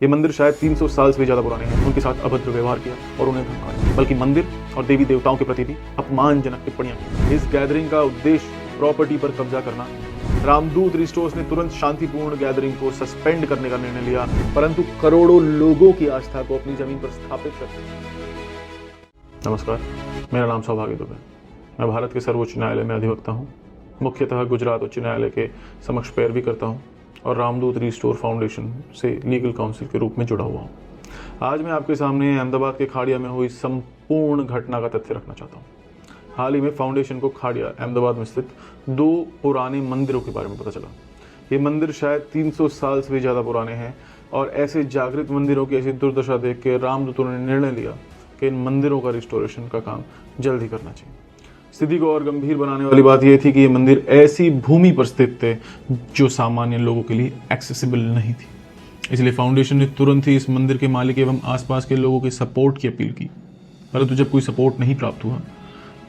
ये मंदिर शायद 300 साल से भी ज़्यादा पुराने हैं। उनके साथ अभद्र व्यवहार किया और उन्हें धमकाया, बल्कि मंदिर और देवी देवताओं के प्रति भी अपमानजनक टिप्पणियां की। इस गैदरिंग का उद्देश्य प्रॉपर्टी पर कब्जा करना। रामदूत रिस्टोर्स ने तुरंत शांतिपूर्ण गैदरिंग को सस्पेंड करने का निर्णय लिया, परंतु करोड़ों लोगों की आस्था को अपनी जमीन पर स्थापित करते। नमस्कार, मेरा नाम सौभाग्य दुबे। मैं भारत के सर्वोच्च न्यायालय में अधिवक्ता हूँ। मुख्यतः गुजरात उच्च न्यायालय के समक्ष पैरवी करता हूँ और रामदूत रिस्टोर फाउंडेशन से लीगल काउंसिल के रूप में जुड़ा हुआ हूँ। आज मैं आपके सामने अहमदाबाद के खाड़िया में हुई संपूर्ण घटना का तथ्य रखना चाहता हूँ। हाल ही में फाउंडेशन को खाड़िया अहमदाबाद में स्थित 2 पुराने मंदिरों के बारे में पता चला। ये मंदिर शायद 300 साल से भी ज़्यादा पुराने हैं और ऐसे जागृत मंदिरों की ऐसी दुर्दशा देख के रामदूतों ने निर्णय लिया कि इन मंदिरों का रिस्टोरेशन का काम जल्द ही करना चाहिए। स्थिति को और गंभीर बनाने वाली बात यह थी कि ये मंदिर ऐसी भूमि पर स्थित थे जो सामान्य लोगों के लिए एक्सेसिबल नहीं थी। इसलिए फाउंडेशन ने तुरंत ही इस मंदिर के मालिक एवं आसपास के लोगों के सपोर्ट की अपील की। परंतु जब कोई सपोर्ट नहीं प्राप्त हुआ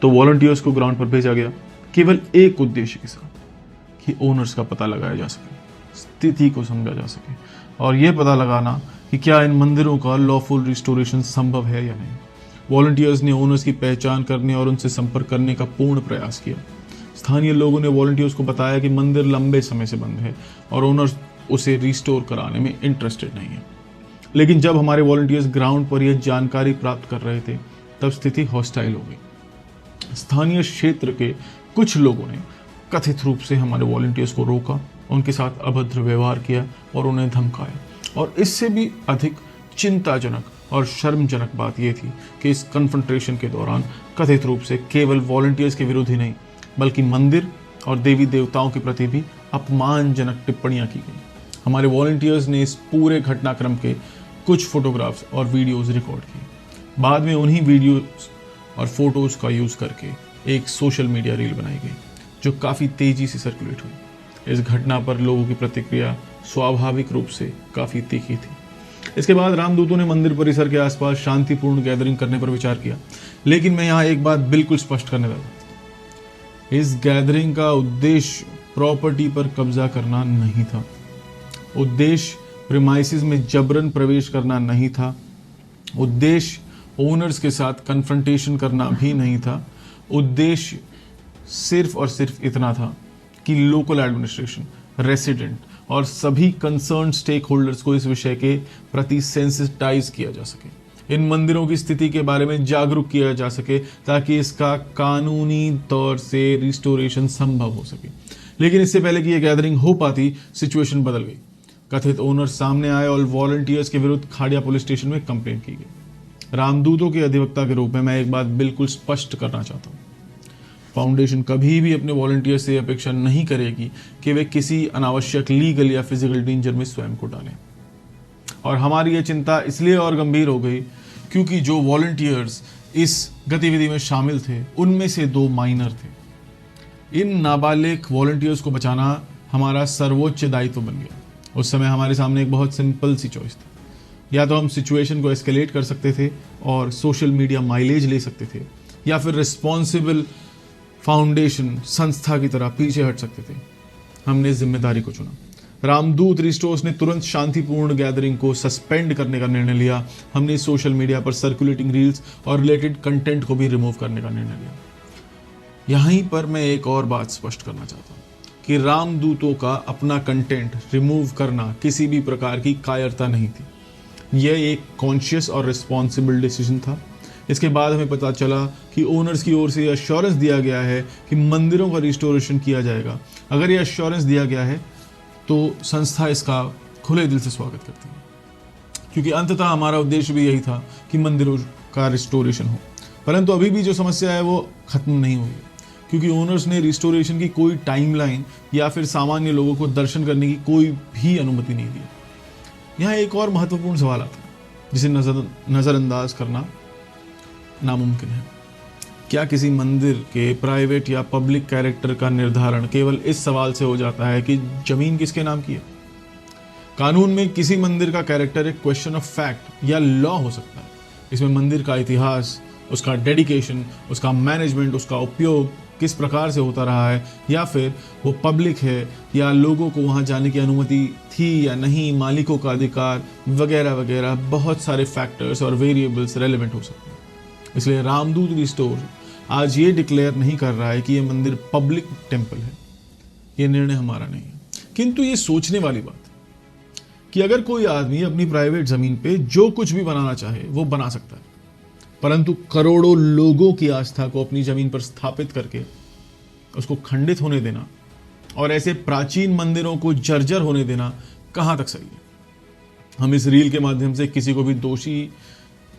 तो वॉलंटियर्स को ग्राउंड पर भेजा गया, केवल एक उद्देश्य के साथ कि ओनर्स का पता लगाया जा सके, स्थिति को समझा जा सके और यह पता लगाना कि क्या इन मंदिरों का लॉफुल रिस्टोरेशन संभव है या नहीं। वॉलंटियर्स ने ओनर्स की पहचान करने और उनसे संपर्क करने का पूर्ण प्रयास किया। स्थानीय लोगों ने वॉलंटियर्स को बताया कि मंदिर लंबे समय से बंद है और ओनर्स उसे रिस्टोर कराने में इंटरेस्टेड नहीं है। लेकिन जब हमारे वॉलंटियर्स ग्राउंड पर यह जानकारी प्राप्त कर रहे थे तब स्थिति हॉस्टाइल हो गई। स्थानीय क्षेत्र के कुछ लोगों ने कथित रूप से हमारे वॉलंटियर्स को रोका, उनके साथ अभद्र व्यवहार किया और उन्हें धमकाया। और इससे भी अधिक चिंताजनक और शर्मजनक बात यह थी कि इस कन्फ्रंटेशन के दौरान कथित रूप से केवल वॉलंटियर्स के विरुद्ध ही नहीं बल्कि मंदिर और देवी देवताओं के प्रति भी अपमानजनक टिप्पणियां की गई। हमारे वॉलंटियर्स ने इस पूरे घटनाक्रम के कुछ फोटोग्राफ्स और वीडियोस रिकॉर्ड किए। बाद में उन्हीं वीडियोस और फोटोज का यूज करके एक सोशल मीडिया रील बनाई गई जो काफ़ी तेजी से सर्कुलेट हुई। इस घटना पर लोगों की प्रतिक्रिया स्वाभाविक रूप से काफ़ी तीखी थी। इसके बाद रामदूतों ने मंदिर परिसर के आसपास शांतिपूर्ण गैदरिंग करने पर विचार किया, लेकिन मैं यहाँ एक बात बिल्कुल स्पष्ट करने लगा। इस गैदरिंग का उद्देश्य प्रॉपर्टी पर कब्जा करना नहीं था। उद्देश्य प्रीमाइसेस में जबरन प्रवेश करना नहीं था। उद्देश्य ओनर्स के साथ कन्फ्रंटेशन करना भी नहीं था। उद्देश्य सिर्फ और सिर्फ इतना था कि लोकल एडमिनिस्ट्रेशन, रेसिडेंट और सभी कंसर्न स्टेक होल्डर्स को इस विषय के प्रति सेंसिटाइज किया जा सके, इन मंदिरों की स्थिति के बारे में जागरूक किया जा सके ताकि इसका कानूनी तौर से रिस्टोरेशन संभव हो सके। लेकिन इससे पहले कि यह गैदरिंग हो पाती, सिचुएशन बदल गई। कथित ओनर्स सामने आए और वॉलंटियर्स के विरुद्ध खाड़िया पुलिस स्टेशन में कंप्लेन की गई। रामदूतों के अधिवक्ता के रूप में मैं एक बात बिल्कुल स्पष्ट करना चाहता हूँ। फाउंडेशन कभी भी अपने वॉलंटियर से अपेक्षा नहीं करेगी कि वे किसी अनावश्यक लीगल या फिजिकल डेंजर में स्वयं को डालें। और हमारी ये चिंता इसलिए और गंभीर हो गई क्योंकि जो वॉलंटियर्स इस गतिविधि में शामिल थे उनमें से 2 माइनर थे। इन नाबालिग वॉलंटियर्स को बचाना हमारा सर्वोच्च दायित्व बन गया। उस समय हमारे सामने एक बहुत सिंपल सी चॉइस थी। या तो हम सिचुएशन को एस्केलेट कर सकते थे और सोशल मीडिया माइलेज ले सकते थे, या फिर रिस्पॉन्सिबल फाउंडेशन संस्था की तरह पीछे हट सकते थे। हमने जिम्मेदारी को चुना। रामदूत रिस्टोर्स ने तुरंत शांतिपूर्ण गैदरिंग को सस्पेंड करने का निर्णय लिया। हमने सोशल मीडिया पर सर्कुलेटिंग रील्स और रिलेटेड कंटेंट को भी रिमूव करने का निर्णय लिया। यहीं पर मैं एक और बात स्पष्ट करना चाहता हूँ कि रामदूतों का अपना कंटेंट रिमूव करना किसी भी प्रकार की कायरता नहीं थी। यह एक कॉन्शियस और रिस्पॉन्सिबल डिसीजन था। इसके बाद हमें पता चला कि ओनर्स की ओर से यह एश्योरेंस दिया गया है कि मंदिरों का रिस्टोरेशन किया जाएगा। अगर यह एश्योरेंस दिया गया है तो संस्था इसका खुले दिल से स्वागत करती है, क्योंकि अंततः हमारा उद्देश्य भी यही था कि मंदिरों का रिस्टोरेशन हो। परंतु अभी भी जो समस्या है वो खत्म नहीं हुई, क्योंकि ओनर्स ने रिस्टोरेशन की कोई टाइमलाइन या फिर सामान्य लोगों को दर्शन करने की कोई भी अनुमति नहीं दी। यहाँ एक और महत्वपूर्ण सवाल आता है जिसे नज़रअंदाज करना नामुमकिन है। क्या किसी मंदिर के प्राइवेट या पब्लिक कैरेक्टर का निर्धारण केवल इस सवाल से हो जाता है कि जमीन किसके नाम की है? कानून में किसी मंदिर का कैरेक्टर एक क्वेश्चन ऑफ फैक्ट या लॉ हो सकता है। इसमें मंदिर का इतिहास, उसका डेडिकेशन, उसका मैनेजमेंट, उसका उपयोग, किस प्रकार से होता रहा है, या फिर वो पब्लिक है या लोगों को वहाँ जाने की अनुमति थी या नहीं, मालिकों का अधिकार वगैरह वगैरह, बहुत सारे फैक्टर्स और वेरिएबल्स रेलेवेंट हो सकते हैं। इसलिए रामदूत रिस्टोर आज ये डिक्लेयर नहीं कर रहा है कि ये मंदिर पब्लिक टेम्पल है। ये निर्णय हमारा नहीं है, किंतु ये सोचने वाली बात कि अगर कोई आदमी अपनी प्राइवेट जमीन पे जो कुछ भी बनाना चाहे वो बना सकता है, परंतु करोड़ों लोगों की आस्था को अपनी जमीन पर स्थापित करके उसको खंडित होने देना और ऐसे प्राचीन मंदिरों को जर्जर होने देना कहां तक सही है। हम इस रील के माध्यम से किसी को भी दोषी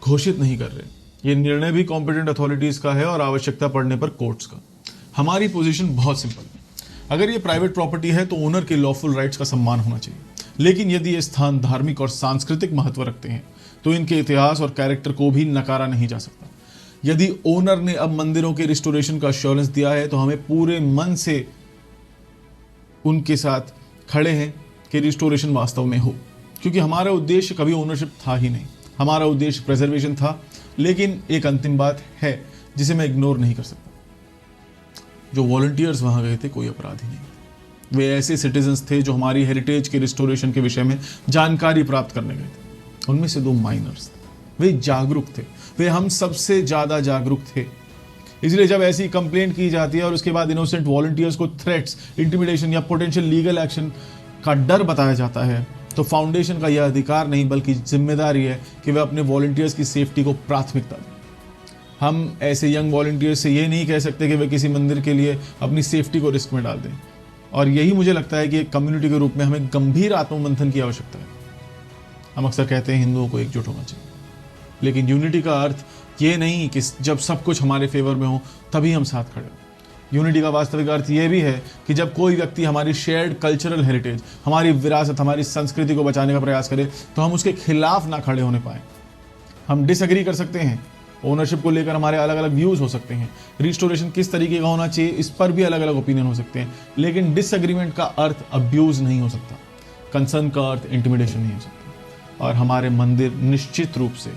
घोषित नहीं कर रहे। ये निर्णय भी कॉम्पिटेंट अथॉरिटीज का है और आवश्यकता पड़ने पर कोर्ट्स का। हमारी पोजीशन बहुत सिंपल है। अगर ये प्राइवेट प्रॉपर्टी है तो ओनर के लॉफुल राइट्स का सम्मान होना चाहिए, लेकिन यदि ये स्थान धार्मिक और सांस्कृतिक महत्व रखते हैं तो इनके इतिहास और कैरेक्टर को भी नकारा नहीं जा सकता। यदि ओनर ने अब मंदिरों के रिस्टोरेशन का एश्योरेंस दिया है तो हमें पूरे मन से उनके साथ खड़े हैं कि रिस्टोरेशन वास्तव में हो, क्योंकि हमारा उद्देश्य कभी ओनरशिप था ही नहीं। हमारा उद्देश्य प्रिजर्वेशन था। लेकिन एक अंतिम बात है जिसे मैं इग्नोर नहीं कर सकता। जो वॉलंटियर्स वहां गए थे कोई अपराधी नहीं थे। वे ऐसे सिटीजन्स थे जो हमारी हेरिटेज के रिस्टोरेशन के विषय में जानकारी प्राप्त करने गए थे। उनमें से 2 माइनर्स थे। वे जागरूक थे, वे हम सबसे ज्यादा जागरूक थे। इसलिए जब ऐसी कंप्लेंट की जाती है और उसके बाद इनोसेंट वॉलंटियर्स को थ्रेट्स, इंटिमिडेशन या पोटेंशियल लीगल एक्शन का डर बताया जाता है, तो फाउंडेशन का यह अधिकार नहीं बल्कि जिम्मेदारी है कि वे अपने वॉलंटियर्स की सेफ्टी को प्राथमिकता दें। हम ऐसे यंग वॉलंटियर्स से ये नहीं कह सकते कि वे किसी मंदिर के लिए अपनी सेफ्टी को रिस्क में डाल दें। और यही मुझे लगता है कि एक कम्युनिटी के रूप में हमें गंभीर आत्ममंथन की आवश्यकता है। हम अक्सर कहते हैं हिंदुओं को एकजुट होना चाहिए, लेकिन यूनिटी का अर्थ ये नहीं कि जब सब कुछ हमारे फेवर में हो तभी हम साथ खड़े हो। यूनिटी का वास्तविक अर्थ ये भी है कि जब कोई व्यक्ति हमारी शेयर्ड कल्चरल हेरिटेज, हमारी विरासत, हमारी संस्कृति को बचाने का प्रयास करे तो हम उसके खिलाफ ना खड़े होने पाए। हम डिसएग्री कर सकते हैं, ओनरशिप को लेकर हमारे अलग अलग व्यूज हो सकते हैं, रिस्टोरेशन किस तरीके का होना चाहिए इस पर भी अलग अलग ओपिनियन हो सकते हैं, लेकिन डिसएग्रीमेंट का अर्थ अब्यूज नहीं हो सकता, कंसर्न का अर्थ इंटिमिडेशन नहीं हो सकता। और हमारे मंदिर निश्चित रूप से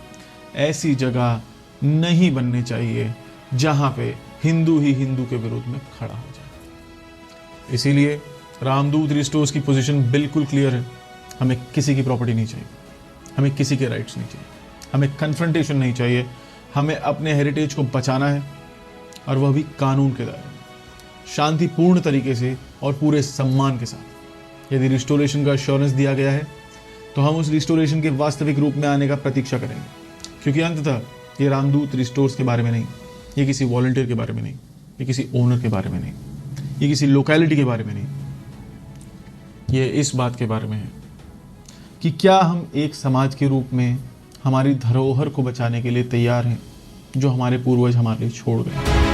ऐसी जगह नहीं बनने चाहिए जहां पे हिंदू ही हिंदू के विरोध में खड़ा हो जाए। इसीलिए रामदूत रिस्टोर्स की पोजीशन बिल्कुल क्लियर है। हमें किसी की प्रॉपर्टी नहीं चाहिए, हमें किसी के राइट्स नहीं चाहिए, हमें कन्फ्रंटेशन नहीं चाहिए। हमें अपने हेरिटेज को बचाना है और वह भी कानून के दायरे में, शांतिपूर्ण तरीके से और पूरे सम्मान के साथ। यदि रिस्टोरेशन का एश्योरेंस दिया गया है तो हम उस रिस्टोरेशन के वास्तविक रूप में आने का प्रतीक्षा करेंगे, क्योंकि अंततः ये रामदूत रिस्टोर्स के बारे में नहीं, ये किसी वॉलंटियर के बारे में नहीं, ये किसी ओनर के बारे में नहीं, ये किसी लोकेलिटी के बारे में नहीं, ये इस बात के बारे में है कि क्या हम एक समाज के रूप में हमारी धरोहर को बचाने के लिए तैयार हैं जो हमारे पूर्वज हमारे लिए छोड़ गए।